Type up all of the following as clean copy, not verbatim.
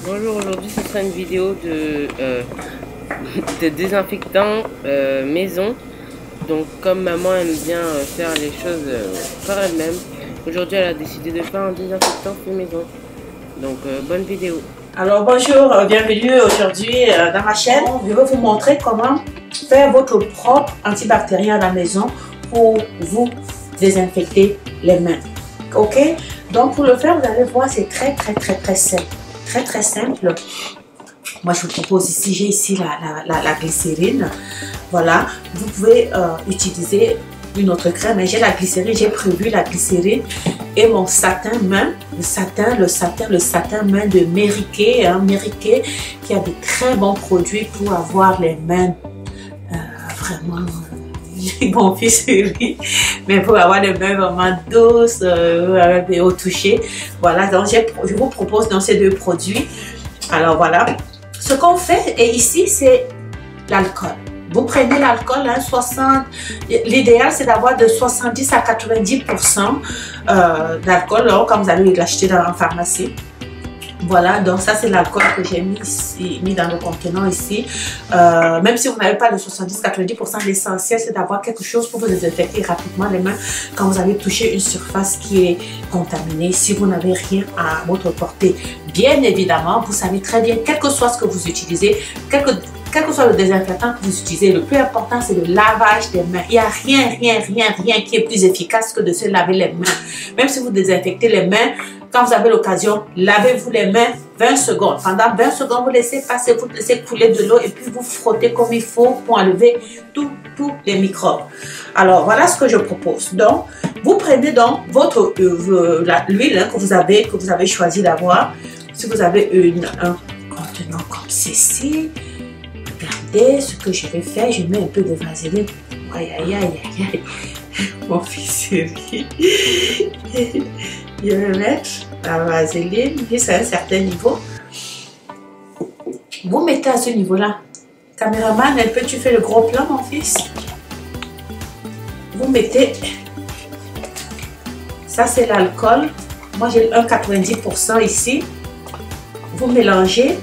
Bonjour, aujourd'hui ce sera une vidéo de désinfectant maison. Donc comme maman aime bien faire les choses par elle-même, aujourd'hui elle a décidé de faire un désinfectant fait maison. Donc bonne vidéo. Alors bonjour, bienvenue aujourd'hui dans ma chaîne. Je vais vous montrer comment faire votre propre antibactérien à la maison pour vous désinfecter les mains. Ok, donc pour le faire vous allez voir, c'est très simple. Très simple. Moi je vous propose ici, j'ai ici la glycérine. Voilà, vous pouvez utiliser une autre crème, mais j'ai la glycérine, j'ai prévu la glycérine et mon satin main, le satin main de Mary Kay, Mary Kay qui a de très bons produits pour avoir les mains vraiment mon fils rit, mais pour avoir les mains vraiment douces et au toucher. Voilà, donc je vous propose dans ces deux produits. Alors voilà, ce qu'on fait, et ici c'est l'alcool. Vous prenez l'alcool, hein, l'idéal c'est d'avoir de 70 à 90% d'alcool quand vous allez l'acheter dans la pharmacie. Voilà, donc ça c'est l'alcool que j'ai mis dans le contenant ici. Même si vous n'avez pas de 70-90%, l'essentiel c'est d'avoir quelque chose pour vous désinfecter rapidement les mains quand vous avez touché une surface qui est contaminée. Si vous n'avez rien à votre portée, bien évidemment, vous savez très bien, quel que soit ce que vous utilisez, quel que soit le désinfectant que vous utilisez, le plus important c'est le lavage des mains. Il n'y a rien qui est plus efficace que de se laver les mains. Même si vous désinfectez les mains, quand vous avez l'occasion, lavez-vous les mains 20 secondes. Pendant 20 secondes, vous laissez passer, vous laissez couler de l'eau et puis vous frottez comme il faut pour enlever tous les microbes. Alors, voilà ce que je propose. Donc, vous prenez donc votre l'huile que vous avez choisi d'avoir. Si vous avez un contenant comme ceci, regardez ce que je vais faire. Je mets un peu de vaseline. Aïe. Mon fils rit. Je vais mettre la vaseline jusqu'à un certain niveau. Vous mettez à ce niveau-là. Caméraman, peux-tu faire le gros plan, mon fils? Vous mettez. Ça, c'est l'alcool. Moi, j'ai 1,90% ici. Vous mélangez.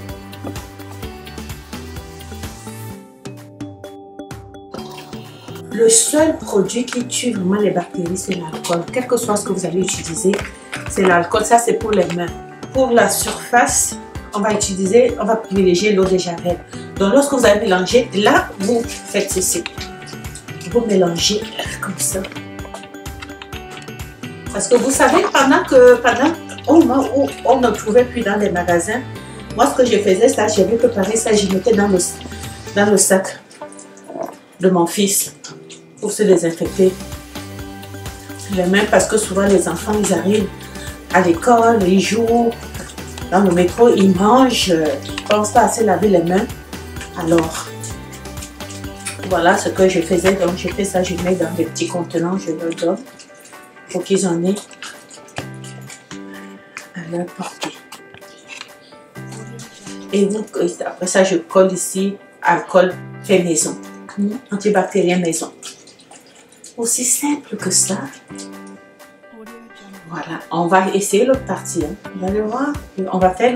Le seul produit qui tue vraiment les bactéries, c'est l'alcool. Quel que soit ce que vous allez utiliser, c'est l'alcool. Ça, c'est pour les mains. Pour la surface, on va privilégier l'eau de Javel. Donc, lorsque vous allez mélanger, là, vous faites ceci. Vous mélangez comme ça. Parce que vous savez, pendant on ne trouvait plus dans les magasins, moi, ce que je faisais, ça, j'ai vu préparer ça, je mettais dans le sac de mon fils pour se désinfecter les mains, parce que souvent les enfants ils arrivent à l'école, ils jouent dans le métro, ils mangent, ils ne pensent pas à se laver les mains. Alors voilà ce que je faisais. Donc je fais ça, je mets dans des petits contenants, je leur donne pour qu'ils en aient à leur portée. Et après ça je colle ici alcool fait maison, antibactérien maison. Aussi simple que ça. Voilà, on va essayer l'autre partie. Hein. Vous allez voir, on va faire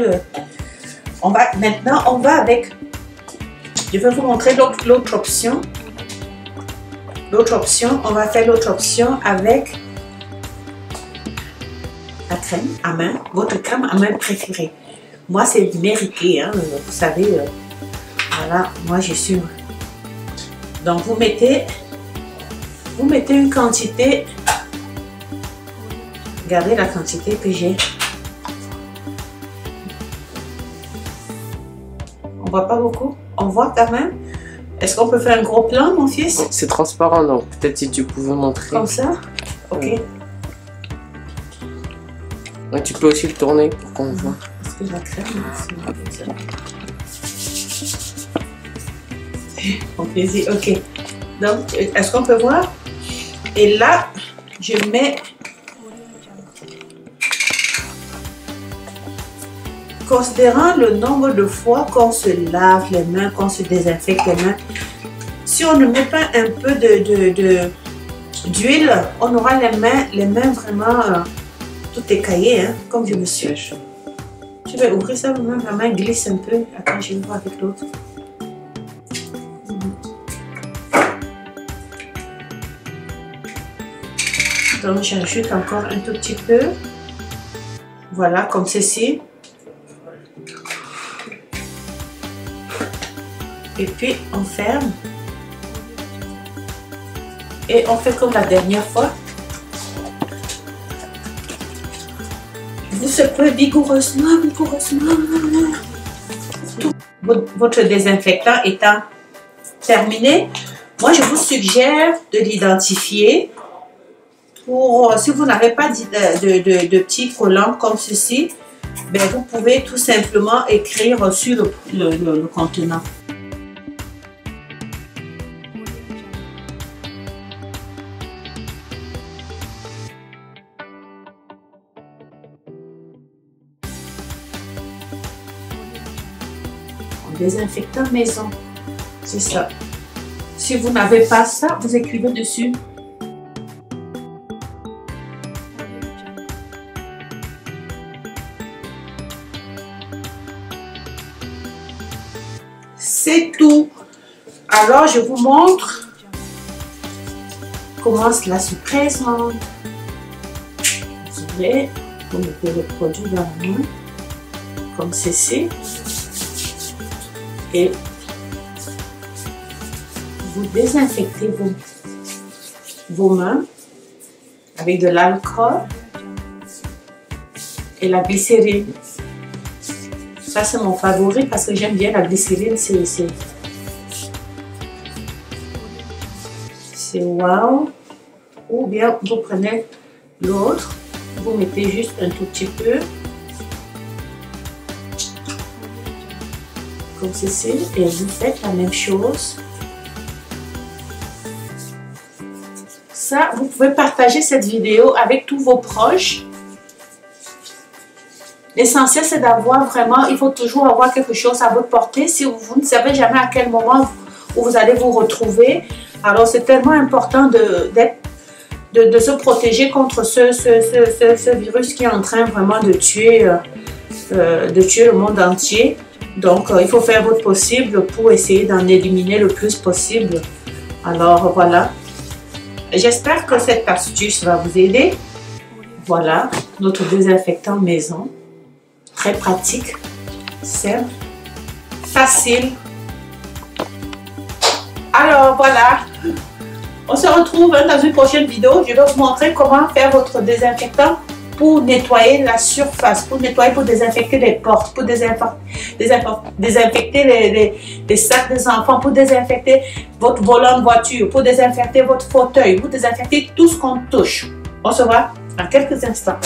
maintenant, on va avec. Je vais vous montrer l'autre option. L'autre option, on va faire l'autre option avec la crème à main, votre crème à main préférée. Moi, c'est Mary Kay, hein, vous savez. Voilà, moi je suis. Donc vous mettez une quantité, regardez la quantité que j'ai. On voit pas beaucoup, on voit quand même. Est-ce qu'on peut faire un gros plan, mon fils? C'est transparent, donc peut-être si tu pouvais montrer. Comme ça? Ok. Ouais, tu peux aussi le tourner pour qu'on voit. Est-ce que la crème mon plaisir, ok. Donc, est-ce qu'on peut voir? Et là, je mets, considérant le nombre de fois qu'on se lave les mains, qu'on se désinfecte les mains, si on ne met pas un peu d'huile, on aura les mains vraiment tout écaillées, hein, comme je me suis. Je vais ouvrir ça, ma main glisse un peu. Attends, je vais voir avec l'autre. Donc j'ajoute encore un tout petit peu. Voilà, comme ceci. Et puis on ferme. Et on fait comme la dernière fois. Vous secouez vigoureusement, vigoureusement. Tout votre désinfectant étant terminé, moi je vous suggère de l'identifier. Pour, si vous n'avez pas de petits collants comme ceci, ben vous pouvez tout simplement écrire sur le contenant. Désinfectant maison, c'est ça. Si vous n'avez pas ça, vous écrivez dessus. C'est tout. Alors je vous montre comment cela se présente. Vous mettez le produit dans la main comme ceci. Et vous désinfectez vos mains avec de l'alcool et la glycérine. Ça, c'est mon favori parce que j'aime bien la glycérine. C'est wow. Ou bien vous prenez l'autre, vous mettez juste un tout petit peu. Comme ceci, et vous faites la même chose. Ça, vous pouvez partager cette vidéo avec tous vos proches. L'essentiel, c'est d'avoir vraiment, il faut toujours avoir quelque chose à votre portée. Si vous ne savez jamais à quel moment où vous allez vous retrouver, alors c'est tellement important de se protéger contre ce virus qui est en train vraiment de tuer le monde entier. Donc, il faut faire votre possible pour essayer d'en éliminer le plus possible. Alors, voilà. J'espère que cette astuce va vous aider. Voilà, notre désinfectant maison. Très pratique, simple, facile. Alors, voilà. On se retrouve dans une prochaine vidéo. Je vais vous montrer comment faire votre désinfectant pour nettoyer la surface, pour désinfecter les portes, pour désinfecter les sacs des enfants, pour désinfecter votre volant de voiture, pour désinfecter votre fauteuil, pour désinfecter tout ce qu'on touche. On se voit dans quelques instants.